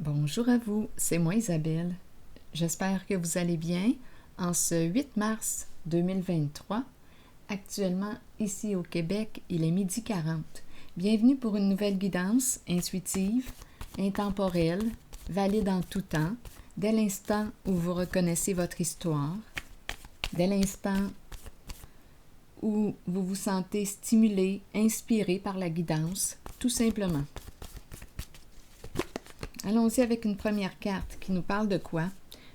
Bonjour à vous, c'est moi Isabelle. J'espère que vous allez bien en ce 8 mars 2023. Actuellement, ici au Québec, il est 12h40. Bienvenue pour une nouvelle guidance intuitive, intemporelle, valide en tout temps, dès l'instant où vous reconnaissez votre histoire, dès l'instant où vous vous sentez stimulé, inspiré par la guidance, tout simplement. Allons-y avec une première carte qui nous parle de quoi?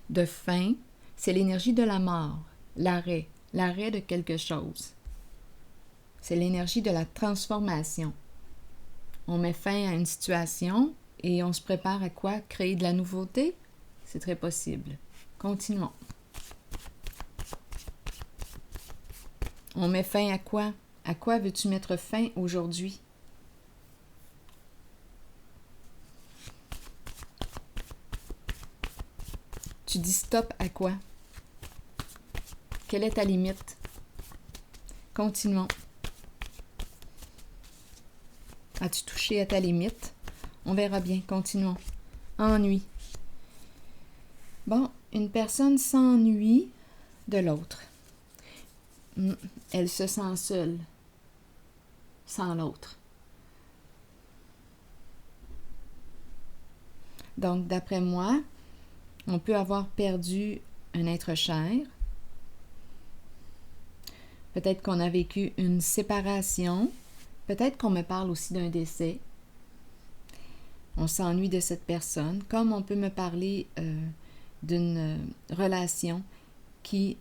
De fin, c'est l'énergie de la mort, l'arrêt de quelque chose. C'est l'énergie de la transformation. On met fin à une situation et on se prépare à quoi? Créer de la nouveauté? C'est très possible. Continuons. On met fin à quoi? À quoi veux-tu mettre fin aujourd'hui? Tu dis stop à quoi? Quelle est ta limite? Continuons. As-tu touché à ta limite? On verra bien. Continuons. Ennui. Bon, une personne s'ennuie de l'autre. Elle se sent seule, sans l'autre. Donc, d'après moi, on peut avoir perdu un être cher. Peut-être qu'on a vécu une séparation. Peut-être qu'on me parle aussi d'un décès. On s'ennuie de cette personne, comme on peut me parler d'une relation qui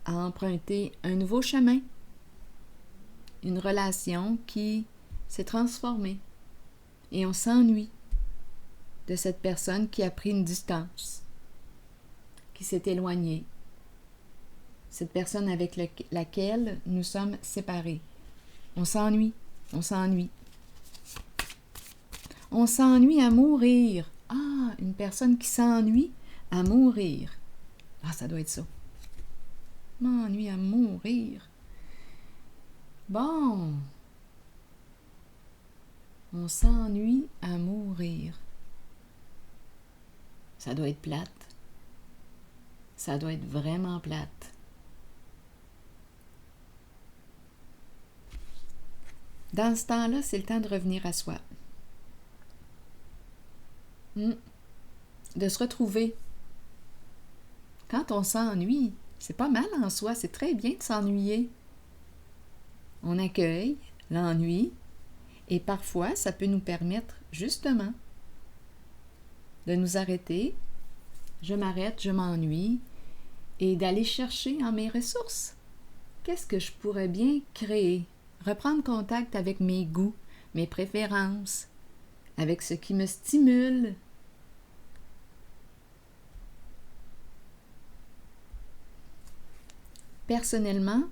a emprunté un nouveau chemin. Une relation qui s'est transformée. Et on s'ennuie de cette personne qui a pris une distance, qui s'est éloignée. Cette personne avec laquelle nous sommes séparés. On s'ennuie, on s'ennuie. On s'ennuie à mourir. Ah, une personne qui s'ennuie à mourir. Ah, ça doit être ça. M'ennuie à mourir. Bon. On s'ennuie à mourir. Ça doit être plate. Ça doit être vraiment plate. Dans ce temps-là, c'est le temps de revenir à soi. De se retrouver. Quand on s'ennuie, c'est pas mal en soi, c'est très bien de s'ennuyer. On accueille l'ennui et parfois ça peut nous permettre justement de nous arrêter. Je m'arrête, je m'ennuie et d'aller chercher en mes ressources. Qu'est-ce que je pourrais bien créer? Reprendre contact avec mes goûts, mes préférences, avec ce qui me stimule. Personnellement,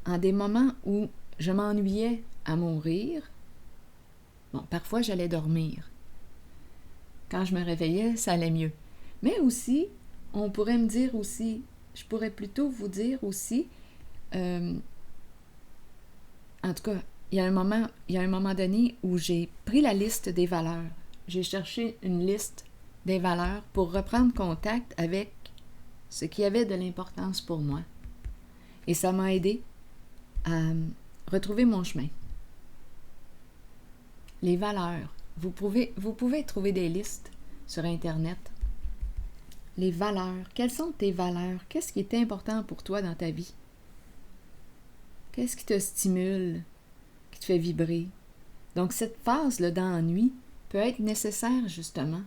en des moments où je m'ennuyais à mourir, parfois j'allais dormir. Quand je me réveillais, ça allait mieux. Mais aussi, on pourrait me dire aussi, je pourrais plutôt vous dire aussi, en tout cas, il y a un moment donné où j'ai pris la liste des valeurs. J'ai cherché une liste des valeurs pour reprendre contact avec ce qui avait de l'importance pour moi. Et ça m'a aidé à retrouver mon chemin. Les valeurs. Vous pouvez trouver des listes sur Internet. Les valeurs. Quelles sont tes valeurs? Qu'est-ce qui est important pour toi dans ta vie? Qu'est-ce qui te stimule? Qui te fait vibrer? Donc, cette phase-là d'ennui peut être nécessaire, justement,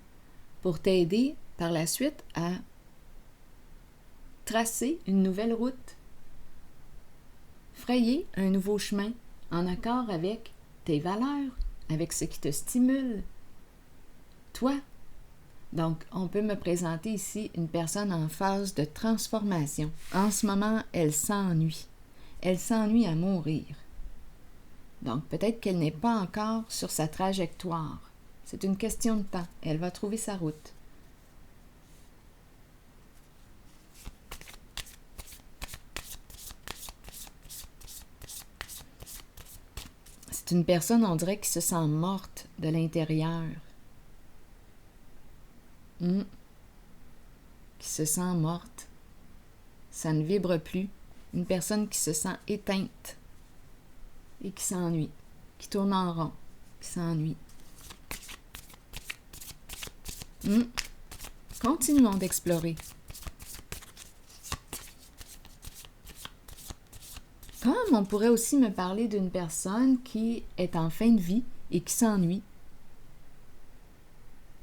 pour t'aider par la suite à tracer une nouvelle route, frayer un nouveau chemin en accord avec tes valeurs, avec ce qui te stimule, toi. Donc, on peut me présenter ici une personne en phase de transformation. En ce moment, elle s'ennuie. Elle s'ennuie à mourir. Donc, peut-être qu'elle n'est pas encore sur sa trajectoire. C'est une question de temps. Elle va trouver sa route. C'est une personne, on dirait, qui se sent morte de l'intérieur. Qui se sent morte. Ça ne vibre plus. Une personne qui se sent éteinte et qui s'ennuie, qui tourne en rond, qui s'ennuie. Continuons d'explorer. Comme on pourrait aussi me parler d'une personne qui est en fin de vie et qui s'ennuie.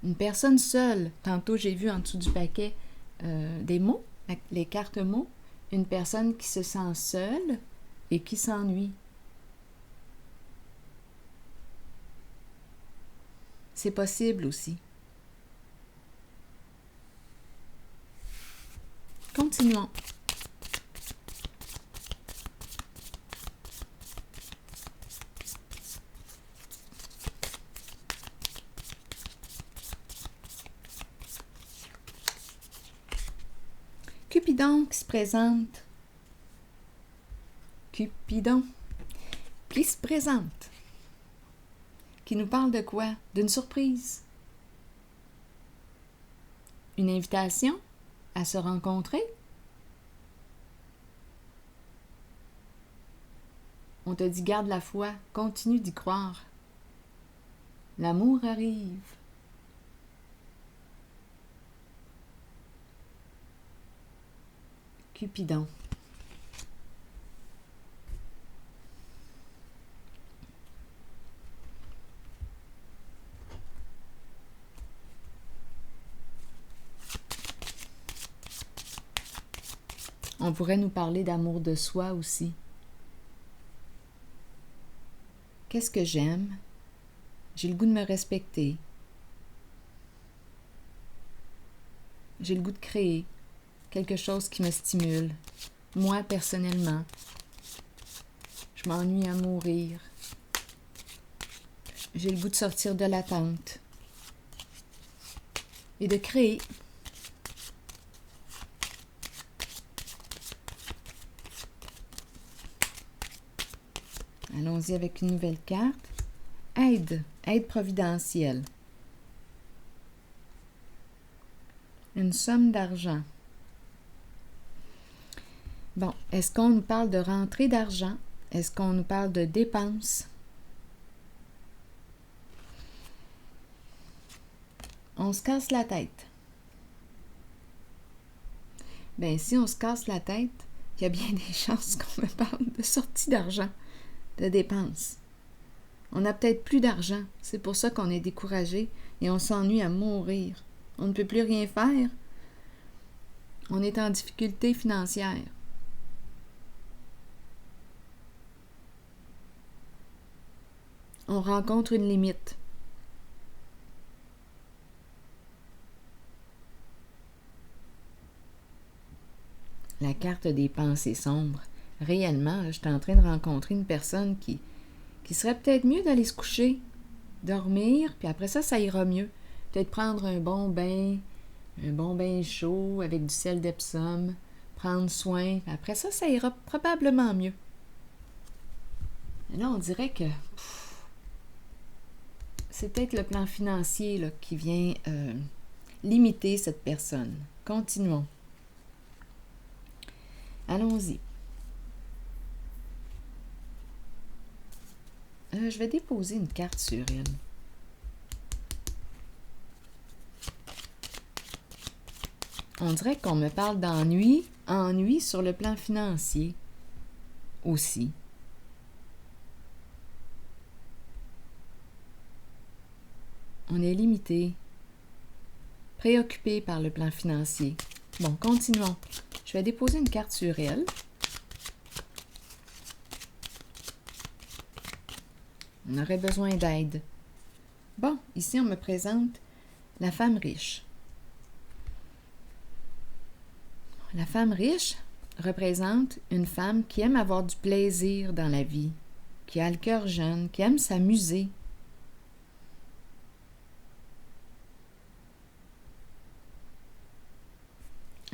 Une personne seule. Tantôt, j'ai vu en dessous du paquet des mots, les cartes mots. Une personne qui se sent seule et qui s'ennuie. C'est possible aussi. Continuons. Cupidon qui se présente. Cupidon qui se présente. Qui nous parle de quoi? D'une surprise. Une invitation à se rencontrer. On te dit garde la foi, continue d'y croire. L'amour arrive. Cupidon. On pourrait nous parler d'amour de soi aussi. Qu'est-ce que j'aime? J'ai le goût de me respecter. J'ai le goût de créer quelque chose qui me stimule. Moi, personnellement, je m'ennuie à mourir. J'ai le goût de sortir de l'attente et de créer. Allons-y avec une nouvelle carte. Aide providentielle. Une somme d'argent. Bon, est-ce qu'on nous parle de rentrée d'argent? Est-ce qu'on nous parle de dépenses? On se casse la tête. Bien, si on se casse la tête, il y a bien des chances qu'on me parle de sortie d'argent, de dépenses. On n'a peut-être plus d'argent, c'est pour ça qu'on est découragé et on s'ennuie à mourir. On ne peut plus rien faire. On est en difficulté financière. On rencontre une limite. La carte des pensées sombres. Réellement, je suis en train de rencontrer une personne qui serait peut-être mieux d'aller se coucher, dormir, puis après ça, ça ira mieux. Peut-être prendre un bon bain chaud avec du sel d'Epsom, prendre soin, puis après ça, ça ira probablement mieux. Et là, on dirait que c'est peut-être le plan financier là, qui vient limiter cette personne. Continuons. Allons-y. Je vais déposer une carte sur elle. On dirait qu'on me parle d'ennui, ennui sur le plan financier aussi. On est limité, préoccupé par le plan financier. Bon, continuons. Je vais déposer une carte sur elle. On aurait besoin d'aide. Bon, ici, on me présente la femme riche. La femme riche représente une femme qui aime avoir du plaisir dans la vie, qui a le cœur jeune, qui aime s'amuser.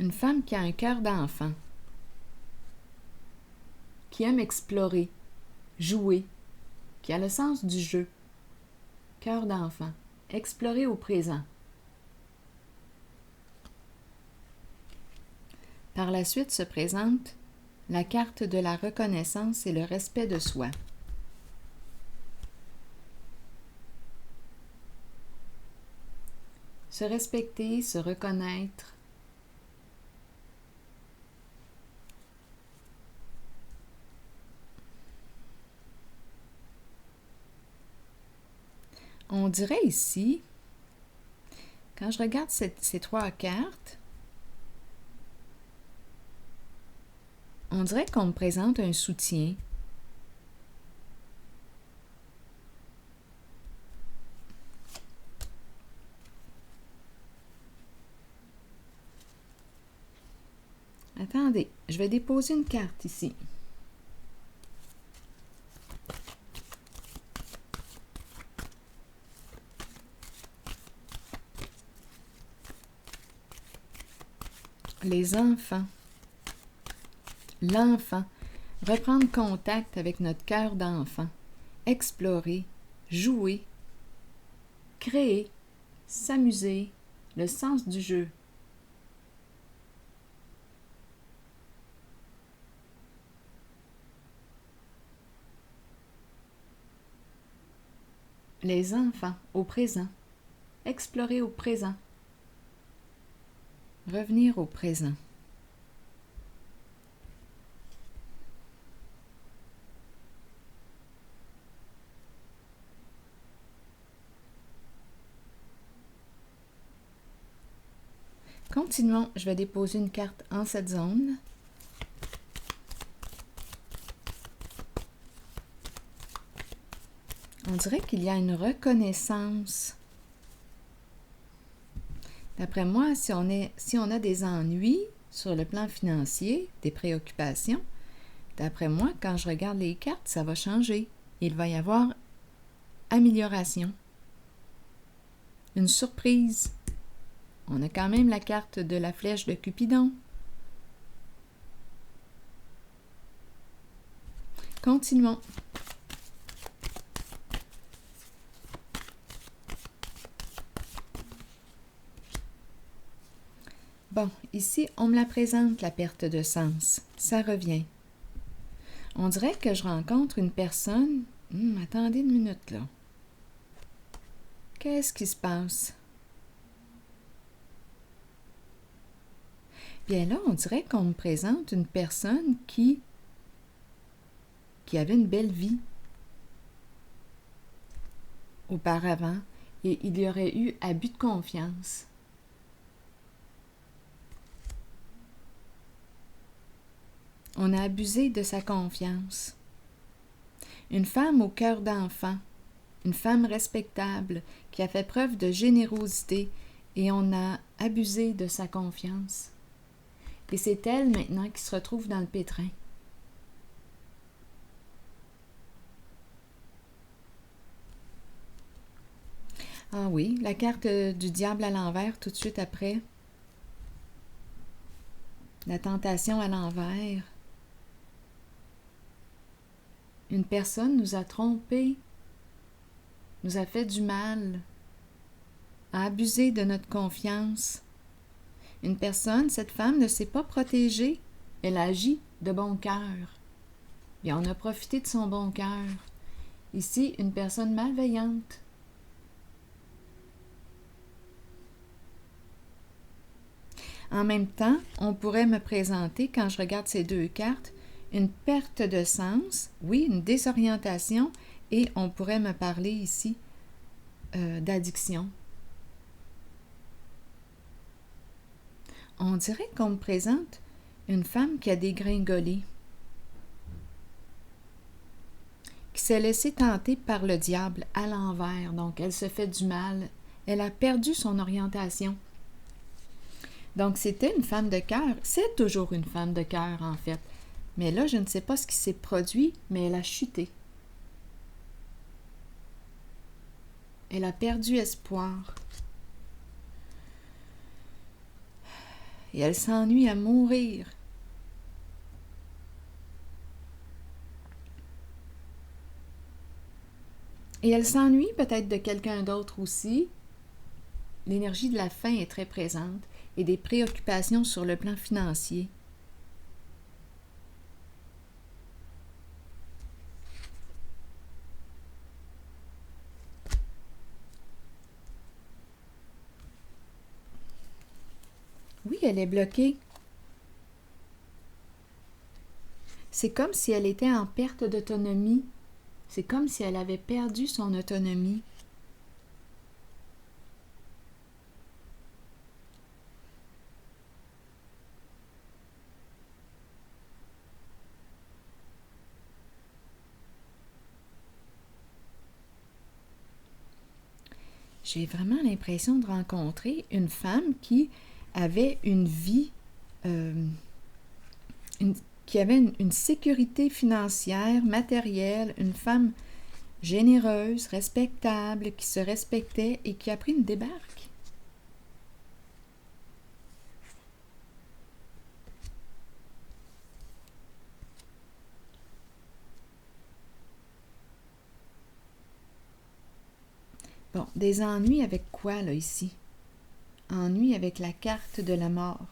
Une femme qui a un cœur d'enfant, qui aime explorer, jouer, qui a le sens du jeu. Cœur d'enfant, explorer au présent. Par la suite se présente la carte de la reconnaissance et le respect de soi. Se respecter, se reconnaître. On dirait ici, quand je regarde ces trois cartes, on dirait qu'on me présente un soutien. Attendez, je vais déposer une carte ici. Les enfants. L'enfant. Reprendre contact avec notre cœur d'enfant. Explorer, jouer, créer, s'amuser, le sens du jeu. Les enfants au présent. Explorer au présent. Revenir au présent. Continuons, je vais déposer une carte en cette zone. On dirait qu'il y a une reconnaissance. D'après moi, si on a des ennuis sur le plan financier, des préoccupations, d'après moi, quand je regarde les cartes, ça va changer. Il va y avoir amélioration. Une surprise. On a quand même la carte de la flèche de Cupidon. Continuons. Bon, ici, on me la présente, la perte de sens. Ça revient. On dirait que je rencontre une personne... attendez une minute, là. Qu'est-ce qui se passe? Bien là, on dirait qu'on me présente une personne qui avait une belle vie auparavant et il y aurait eu abus de confiance. On a abusé de sa confiance. Une femme au cœur d'enfant, une femme respectable qui a fait preuve de générosité et on a abusé de sa confiance. Et c'est elle maintenant qui se retrouve dans le pétrin. Ah oui, la carte du diable à l'envers tout de suite après. La tentation à l'envers. Une personne nous a trompés, nous a fait du mal, a abusé de notre confiance. Une personne, cette femme, ne s'est pas protégée. Elle agit de bon cœur. Et on a profité de son bon cœur. Ici, une personne malveillante. En même temps, on pourrait me présenter, quand je regarde ces deux cartes, une perte de sens, oui, une désorientation, et on pourrait me parler ici d'addiction. On dirait qu'on me présente une femme qui a dégringolé, qui s'est laissée tenter par le diable à l'envers, donc elle se fait du mal, elle a perdu son orientation. Donc c'était une femme de cœur, c'est toujours une femme de cœur en fait, mais là je ne sais pas ce qui s'est produit, mais elle a chuté. Elle a perdu espoir. Et elle s'ennuie à mourir. Et elle s'ennuie peut-être de quelqu'un d'autre aussi. L'énergie de la faim est très présente et des préoccupations sur le plan financier. Oui, elle est bloquée. C'est comme si elle était en perte d'autonomie. C'est comme si elle avait perdu son autonomie. J'ai vraiment l'impression de rencontrer une femme qui avait une vie, qui avait une sécurité financière, matérielle, une femme généreuse, respectable, qui se respectait et qui a pris une débarque. Bon, des ennuis avec quoi, là, ici? Ennuis avec la carte de la mort.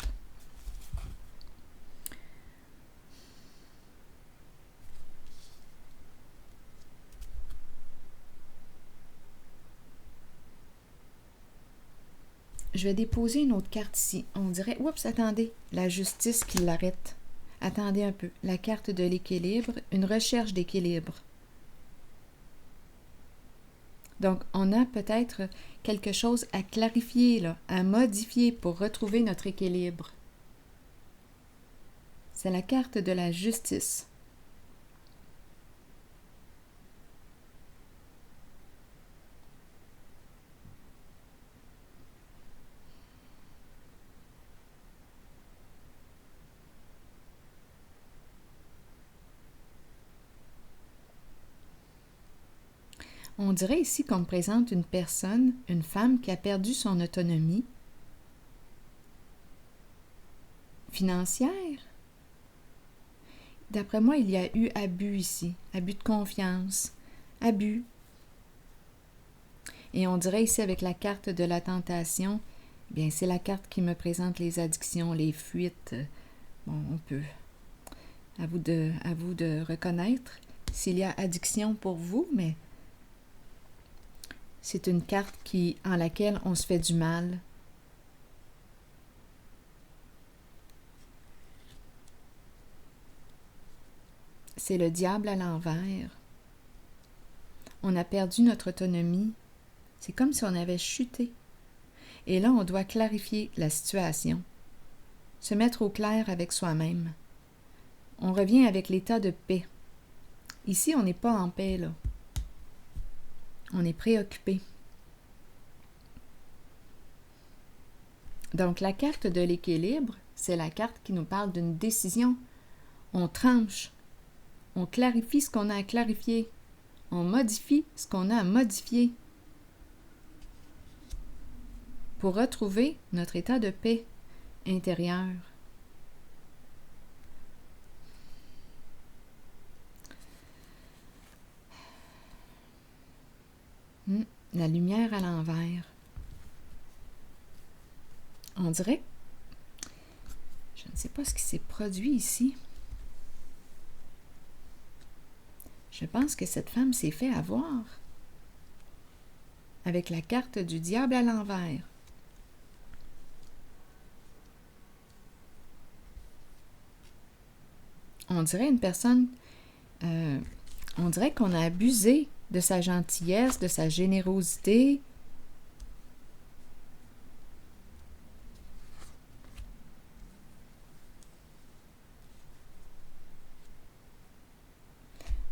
Je vais déposer une autre carte ici. On dirait, oups, attendez, la justice qui l'arrête. Attendez un peu. La carte de l'équilibre, une recherche d'équilibre. Donc, on a peut-être quelque chose à clarifier, là, à modifier pour retrouver notre équilibre. C'est la carte de la justice. On dirait ici qu'on me présente une personne, une femme qui a perdu son autonomie financière. D'après moi, il y a eu abus ici, abus de confiance, abus. Et on dirait ici avec la carte de la tentation, bien c'est la carte qui me présente les addictions, les fuites. Bon, on peut. À vous de reconnaître s'il y a addiction pour vous, mais c'est une carte en laquelle on se fait du mal. C'est le diable à l'envers. On a perdu notre autonomie. C'est comme si on avait chuté. Et là, on doit clarifier la situation. Se mettre au clair avec soi-même. On revient avec l'état de paix. Ici, on n'est pas en paix, là. On est préoccupé. Donc, la carte de l'équilibre, c'est la carte qui nous parle d'une décision. On tranche. On clarifie ce qu'on a à clarifier. On modifie ce qu'on a à modifier. Pour retrouver notre état de paix intérieure. La lumière à l'envers. On dirait, je ne sais pas ce qui s'est produit ici. Je pense que cette femme s'est fait avoir avec la carte du diable à l'envers. On dirait une personne, on dirait qu'on a abusé de sa gentillesse, de sa générosité.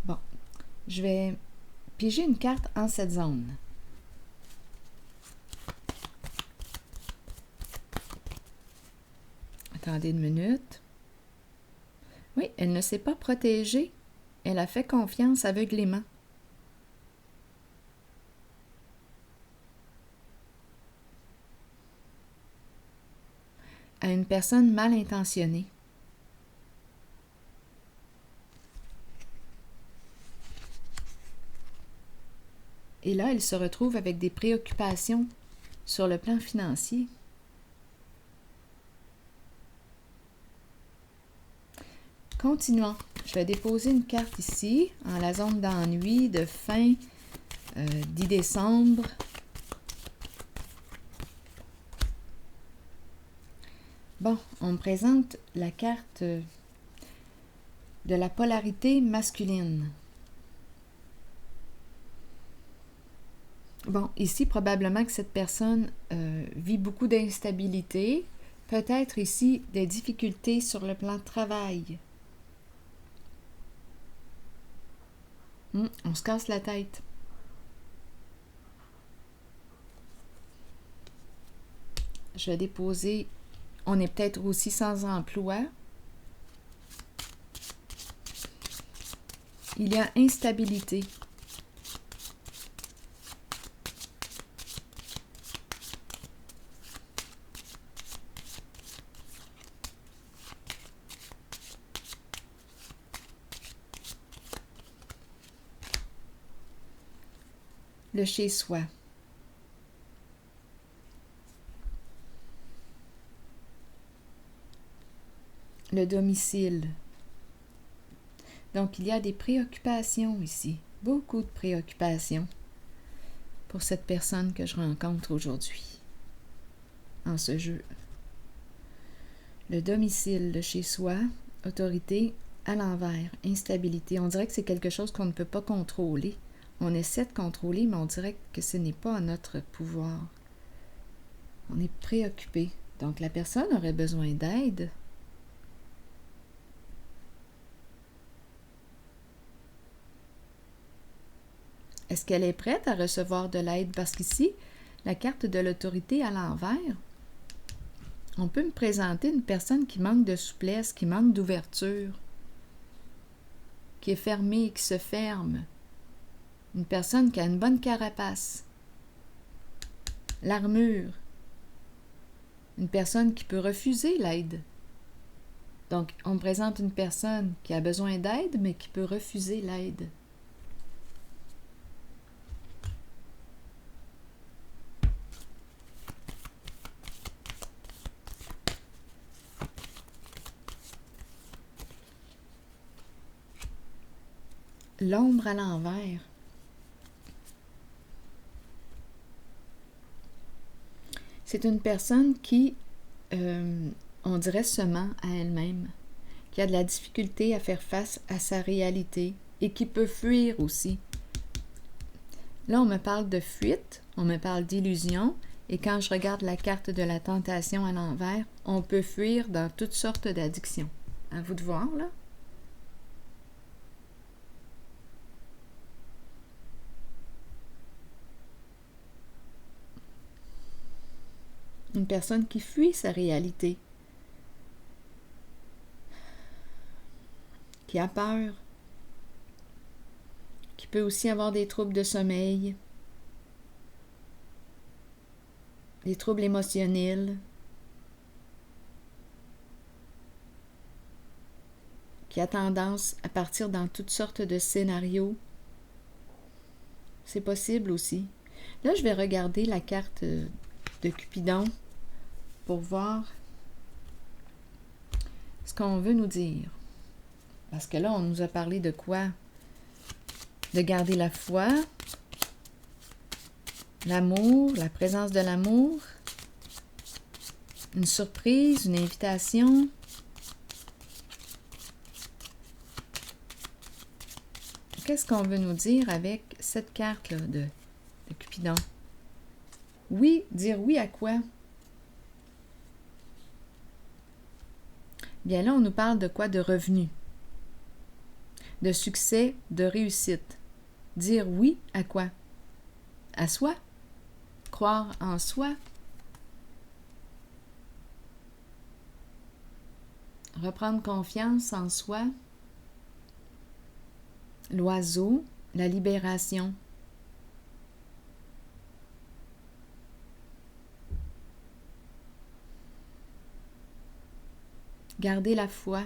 Bon, je vais piger une carte en cette zone. Attendez une minute. Oui, elle ne s'est pas protégée. Elle a fait confiance aveuglément. À une personne mal intentionnée. Et là, elle se retrouve avec des préoccupations sur le plan financier. Continuons. Je vais déposer une carte ici, en la zone d'ennui, de fin 10 décembre. Bon, on me présente la carte de la polarité masculine. Bon, ici, probablement que cette personne vit beaucoup d'instabilité, peut-être ici des difficultés sur le plan de travail. On se casse la tête. Je vais déposer, on est peut-être aussi sans emploi. Il y a instabilité. Le chez-soi. Le domicile. Donc, il y a des préoccupations ici, beaucoup de préoccupations pour cette personne que je rencontre aujourd'hui en ce jeu. Le domicile, le chez-soi, autorité à l'envers, instabilité. On dirait que c'est quelque chose qu'on ne peut pas contrôler. On essaie de contrôler, mais on dirait que ce n'est pas à notre pouvoir. On est préoccupé. Donc, la personne aurait besoin d'aide. Est-ce qu'elle est prête à recevoir de l'aide? Parce qu'ici, la carte de l'autorité à l'envers, on peut me présenter une personne qui manque de souplesse, qui manque d'ouverture, qui est fermée, qui se ferme. Une personne qui a une bonne carapace. L'armure. Une personne qui peut refuser l'aide. Donc, on me présente une personne qui a besoin d'aide, mais qui peut refuser l'aide. L'ombre à l'envers. C'est une personne qui, on dirait, se ment à elle-même, qui a de la difficulté à faire face à sa réalité et qui peut fuir aussi. Là, on me parle de fuite, on me parle d'illusion, et quand je regarde la carte de la tentation à l'envers, on peut fuir dans toutes sortes d'addictions. À vous de voir, là. Une personne qui fuit sa réalité, qui a peur, qui peut aussi avoir des troubles de sommeil, des troubles émotionnels, qui a tendance à partir dans toutes sortes de scénarios. C'est possible aussi. Là, je vais regarder la carte de Cupidon pour voir ce qu'on veut nous dire. Parce que là, on nous a parlé de quoi? De garder la foi, l'amour, la présence de l'amour, une surprise, une invitation. Qu'est-ce qu'on veut nous dire avec cette carte-là de Cupidon? Oui, dire oui à quoi? Bien là, on nous parle de quoi? De revenus, de succès, de réussite. Dire oui à quoi? À soi. Croire en soi. Reprendre confiance en soi. L'oiseau, la libération. Garder la foi.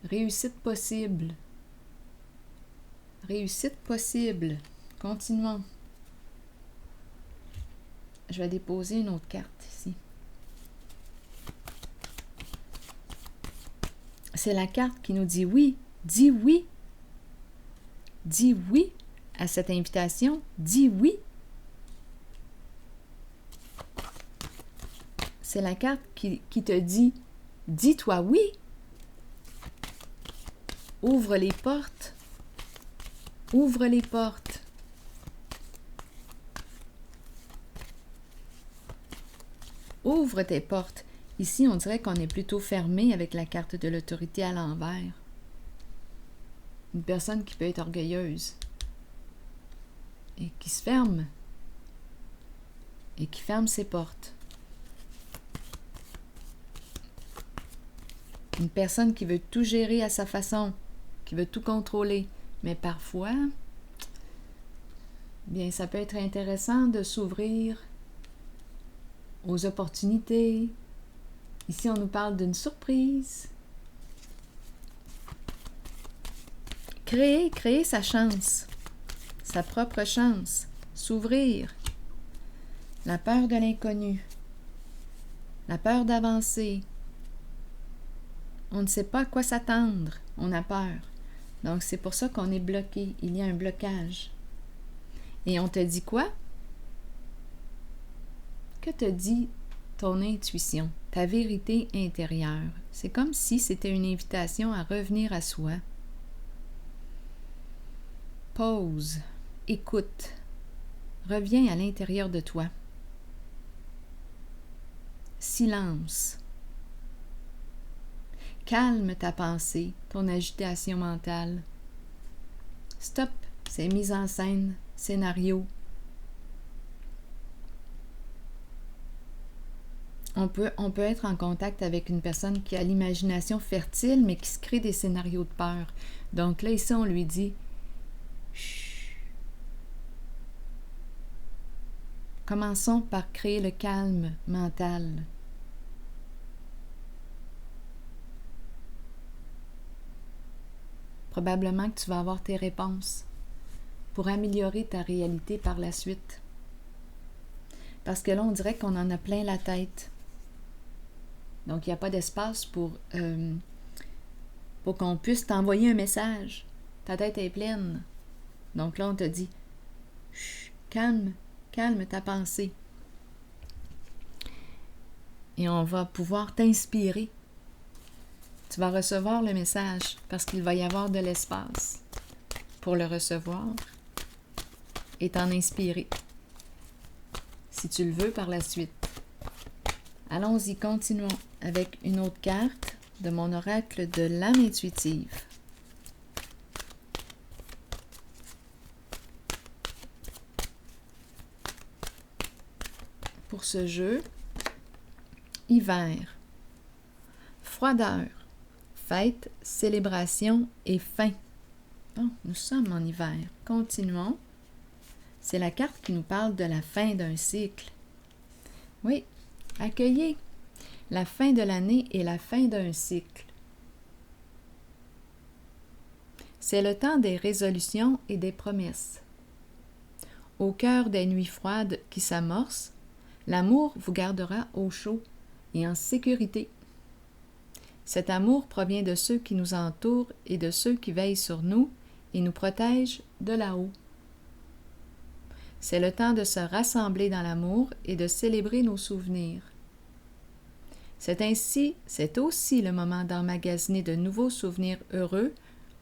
Réussite possible. Réussite possible. Continuons. Je vais déposer une autre carte ici. C'est la carte qui nous dit oui. Dis oui. Dis oui à cette invitation. Dis oui. c'est la carte qui te dit « Dis-toi oui! Ouvre les portes! Ouvre les portes! » Ouvre tes portes. Ici, on dirait qu'on est plutôt fermé avec la carte de l'autorité à l'envers. Une personne qui peut être orgueilleuse et qui se ferme et qui ferme ses portes. Une personne qui veut tout gérer à sa façon, qui veut tout contrôler. Mais parfois, bien, ça peut être intéressant de s'ouvrir aux opportunités. Ici, on nous parle d'une surprise. Créer sa chance, sa propre chance, s'ouvrir. La peur de l'inconnu, la peur d'avancer. On ne sait pas à quoi s'attendre, on a peur. Donc, c'est pour ça qu'on est bloqué, il y a un blocage. Et on te dit quoi? Que te dit ton intuition, ta vérité intérieure? C'est comme si c'était une invitation à revenir à soi. Pause, écoute, reviens à l'intérieur de toi. Silence. Calme ta pensée, ton agitation mentale. Stop ces mises en scène, scénarios. On peut être en contact avec une personne qui a l'imagination fertile, mais qui se crée des scénarios de peur. Donc là, ici, on lui dit « Chut ». Commençons par créer le calme mental. Probablement que tu vas avoir tes réponses pour améliorer ta réalité par la suite. Parce que là, on dirait qu'on en a plein la tête. Donc, il n'y a pas d'espace pour qu'on puisse t'envoyer un message. Ta tête est pleine. Donc là, on te dit « Chut, calme ta pensée. » Et on va pouvoir t'inspirer. Tu vas recevoir le message parce qu'il va y avoir de l'espace pour le recevoir et t'en inspirer, si tu le veux par la suite. Allons-y, continuons avec une autre carte de mon oracle de l'âme intuitive. Pour ce jeu, hiver, froideur, fête, célébration et fin. Bon, nous sommes en hiver. Continuons. C'est la carte qui nous parle de la fin d'un cycle. Oui, accueillez la fin de l'année et la fin d'un cycle. C'est le temps des résolutions et des promesses. Au cœur des nuits froides qui s'amorcent, l'amour vous gardera au chaud et en sécurité. Cet amour provient de ceux qui nous entourent et de ceux qui veillent sur nous et nous protègent de là-haut. C'est le temps de se rassembler dans l'amour et de célébrer nos souvenirs. C'est aussi le moment d'emmagasiner de nouveaux souvenirs heureux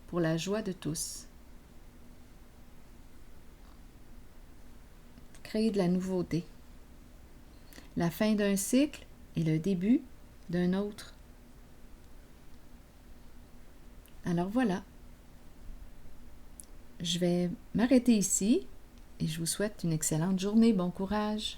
pour la joie de tous. Créer de la nouveauté. La fin d'un cycle et le début d'un autre. Alors voilà. Je vais m'arrêter ici et je vous souhaite une excellente journée. Bon courage!